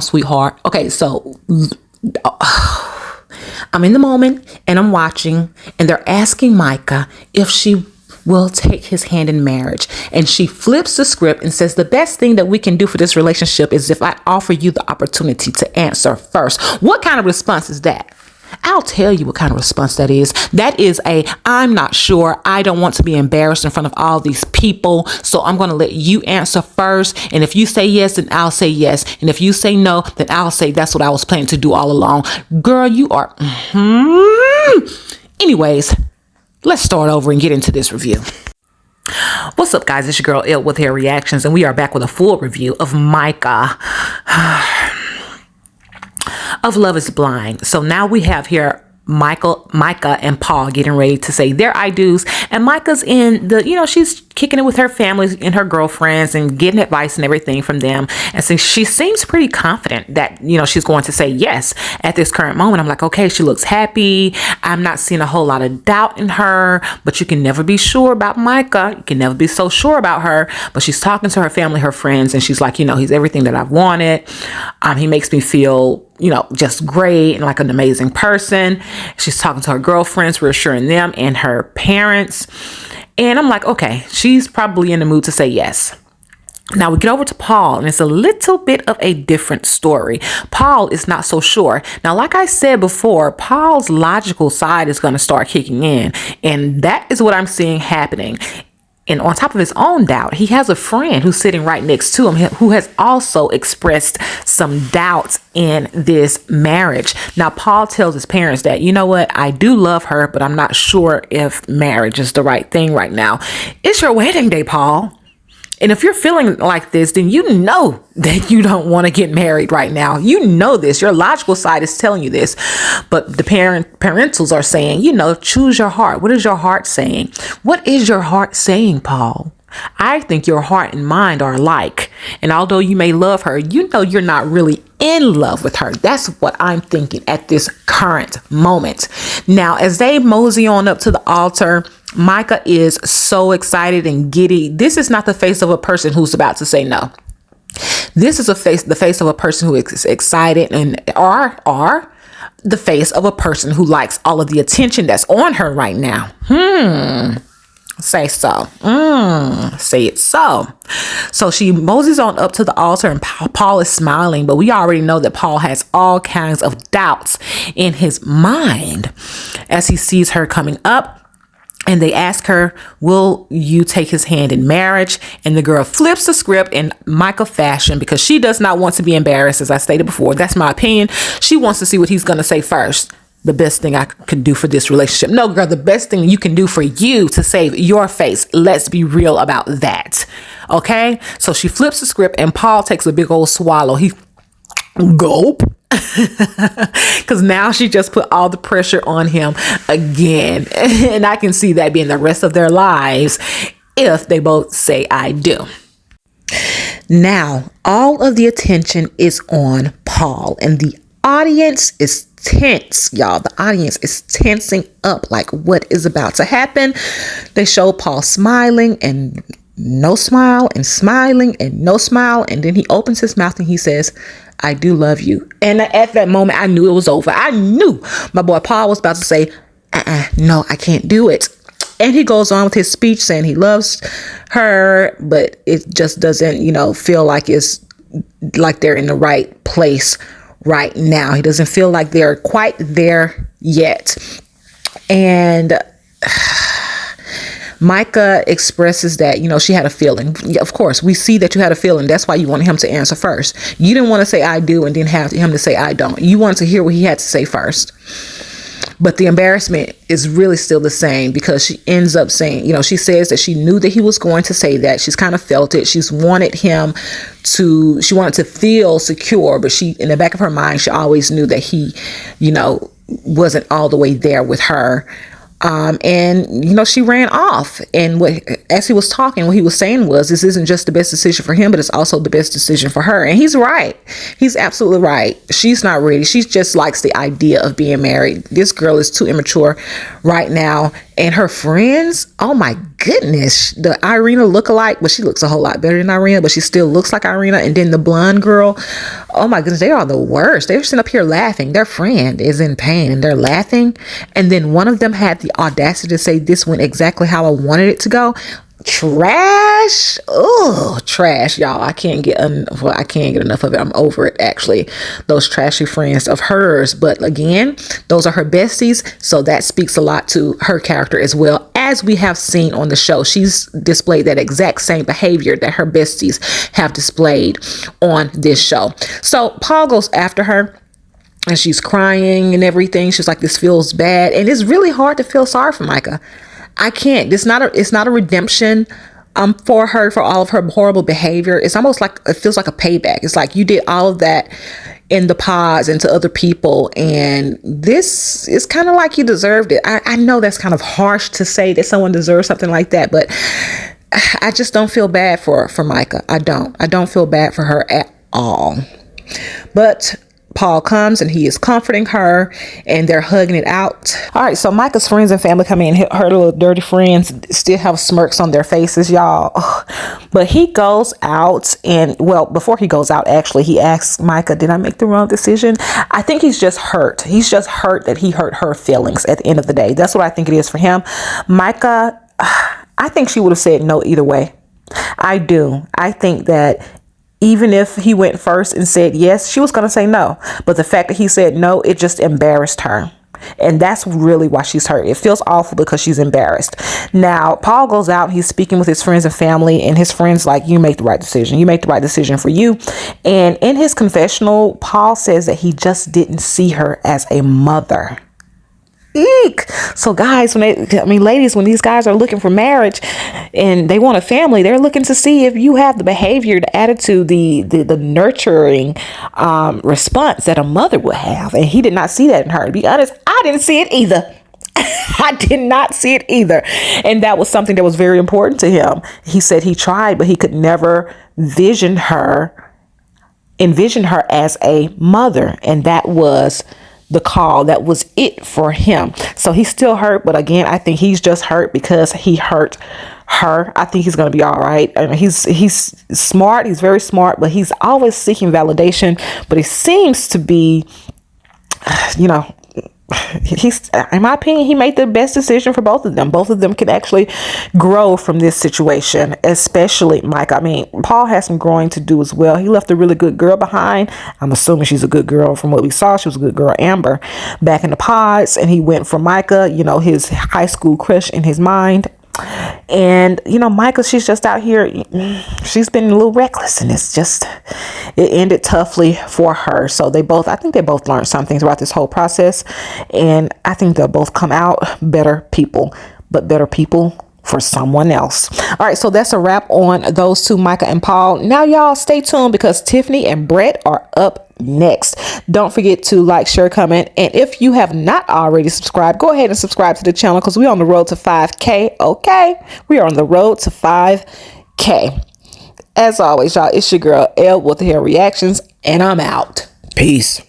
Sweetheart. Okay, so I'm in the moment and I'm watching, and they're asking Micah if she will take his hand in marriage. And she flips the script and says, the best thing that we can do for this relationship is if I offer you the opportunity to answer first. What kind of response is that? I'll tell you what kind of response that is. That is I'm not sure. I don't want to be embarrassed in front of all these people. So I'm going to let you answer first. And if you say yes, then I'll say yes. And if you say no, then I'll say that's what I was planning to do all along. Girl, you are. Anyways, let's start over and get into this review. What's up, guys? It's your girl, Ill with Hair Reactions. And we are back with a full review of Micah. Of Love is Blind. So now we have here Micah and Paul getting ready to say their I do's, and Micah's in the, she's kicking it with her family and her girlfriends and getting advice and everything from them. And so she seems pretty confident that, she's going to say yes at this current moment. I'm like, okay, she looks happy. I'm not seeing a whole lot of doubt in her, but you can never be sure about Micah. You can never be so sure about her, but she's talking to her family, her friends, and she's like, he's everything that I've wanted. He makes me feel, just great and like an amazing person. She's talking to her girlfriends, reassuring them and her parents. And I'm like, okay, she's probably in the mood to say yes. Now we get over to Paul, and it's a little bit of a different story. Paul is not so sure. Now, like I said before, Paul's logical side is going to start kicking in, and that is what I'm seeing happening. And on top of his own doubt, he has a friend who's sitting right next to him who has also expressed some doubts in this marriage. Now, Paul tells his parents that, you know what, I do love her, but I'm not sure if marriage is the right thing right now. It's your wedding day, Paul. And if you're feeling like this, then you know that you don't want to get married right now. You know this. Your logical side is telling you this. But the parentals are saying, choose your heart. What is your heart saying? What is your heart saying, Paul? I think your heart and mind are alike. And although you may love her, you're not really in love with her. That's what I'm thinking at this current moment. Now, as they mosey on up to the altar, Micah is so excited and giddy. This is not the face of a person who's about to say no. This is the face of a person who is excited and are the face of a person who likes all of the attention that's on her right now. Say so. Say it so. So she moseys on up to the altar, and Paul is smiling, but we already know that Paul has all kinds of doubts in his mind as he sees her coming up. And they ask her, will you take his hand in marriage? And the girl flips the script in Micah fashion because she does not want to be embarrassed, as I stated before. That's my opinion. She wants to see what he's going to say first. The best thing I could do for this relationship. No, girl, the best thing you can do for you to save your face. Let's be real about that. Okay? So she flips the script, and Paul takes a big old swallow. He gulp. Because now she just put all the pressure on him again. And I can see that being the rest of their lives if they both say I do. Now, all of the attention is on Paul, and the audience is tense, y'all. The audience is tensing up like what is about to happen. They show Paul smiling and no smile and smiling and no smile. And then he opens his mouth and he says, I do love you. And at that moment, I knew it was over. I knew my boy Paul was about to say, no, I can't do it. And he goes on with his speech saying he loves her, but it just doesn't, feel like it's like they're in the right place right now. He doesn't feel like they're quite there yet. And Micah expresses that, she had a feeling. Yeah, of course, we see that you had a feeling. That's why you wanted him to answer first. You didn't want to say I do and then have him to say I don't. You wanted to hear what he had to say first. But the embarrassment is really still the same because she ends up saying, she says that she knew that he was going to say that. She's kind of felt it. She wanted to feel secure, but in the back of her mind, she always knew that he, wasn't all the way there with her. And she ran off, and as he was talking, what he was saying was, this isn't just the best decision for him, but it's also the best decision for her. And he's right. He's absolutely right. She's not ready. She just likes the idea of being married. This girl is too immature right now. And her friends, oh my goodness, the Irina lookalike, but she looks a whole lot better than Irina, but she still looks like Irina. And then the blonde girl, oh my goodness, they are the worst. They're sitting up here laughing. Their friend is in pain and they're laughing. And then one of them had the audacity to say, this went exactly how I wanted it to go. Trash. Oh, trash, y'all. I can't get enough of it. I'm over it, actually. Those trashy friends of hers. But again, those are her besties, so that speaks a lot to her character as well. As we have seen on the show, she's displayed that exact same behavior that her besties have displayed on this show. So Paul goes after her and she's crying and everything. She's like, this feels bad. And it's really hard to feel sorry for Micah. I can't. It's not a redemption for her for all of her horrible behavior. It's almost like it feels like a payback. It's like you did all of that in the pods and to other people, and this is kind of like you deserved it. I know that's kind of harsh to say that someone deserves something like that, but I just don't feel bad for Micah. I don't feel bad for her at all. But Paul comes and he is comforting her and they're hugging it out. All right, so Micah's friends and family come in. Her little dirty friends still have smirks on their faces, y'all. But he goes out and, well, before he goes out, actually, he asks Micah, did I make the wrong decision? I think he's just hurt. He's just hurt that he hurt her feelings at the end of the day. That's what I think it is for him. Micah, I think she would have said no either way. I do. I think that even if he went first and said yes, she was going to say no. But the fact that he said no, it just embarrassed her. And that's really why she's hurt. It feels awful because she's embarrassed. Now, Paul goes out. He's speaking with his friends and family. And his friends like, you make the right decision. You make the right decision for you. And in his confessional, Paul says that he just didn't see her as a mother. Eek. So guys, ladies, when these guys are looking for marriage and they want a family, they're looking to see if you have the behavior, the attitude, the nurturing response that a mother would have. And he did not see that in her. To be honest, I didn't see it either. I did not see it either. And that was something that was very important to him. He said he tried, but he could never envision her as a mother. And that was the call. That was it for him. So he's still hurt, but again, I think he's just hurt because he hurt her. I think he's going to be all right. I mean, he's smart. He's very smart, but he's always seeking validation. But he seems to be, he's, in my opinion, he made the best decision for both of them. Both of them can actually grow from this situation, especially Mike. I mean, Paul has some growing to do as well. He left a really good girl behind. I'm assuming she's a good girl from what we saw. She was a good girl, Amber, back in the pods. And he went for Micah, his high school crush in his mind. And Micah, she's just out here, she's been a little reckless, and it ended toughly for her. So I think they both learned something throughout this whole process, and I think they'll both come out better people, but better people for someone else. All right, so that's a wrap on those two, Micah and Paul. Now y'all stay tuned because Tiffany and Brett are up next. Don't forget to like, share, comment, and if you have not already subscribed, go ahead and subscribe to the channel because we're on the road to 5K. Okay, we are on the road to 5K. As always, y'all, it's your girl Elle with the Hair Reactions, and I'm out. Peace.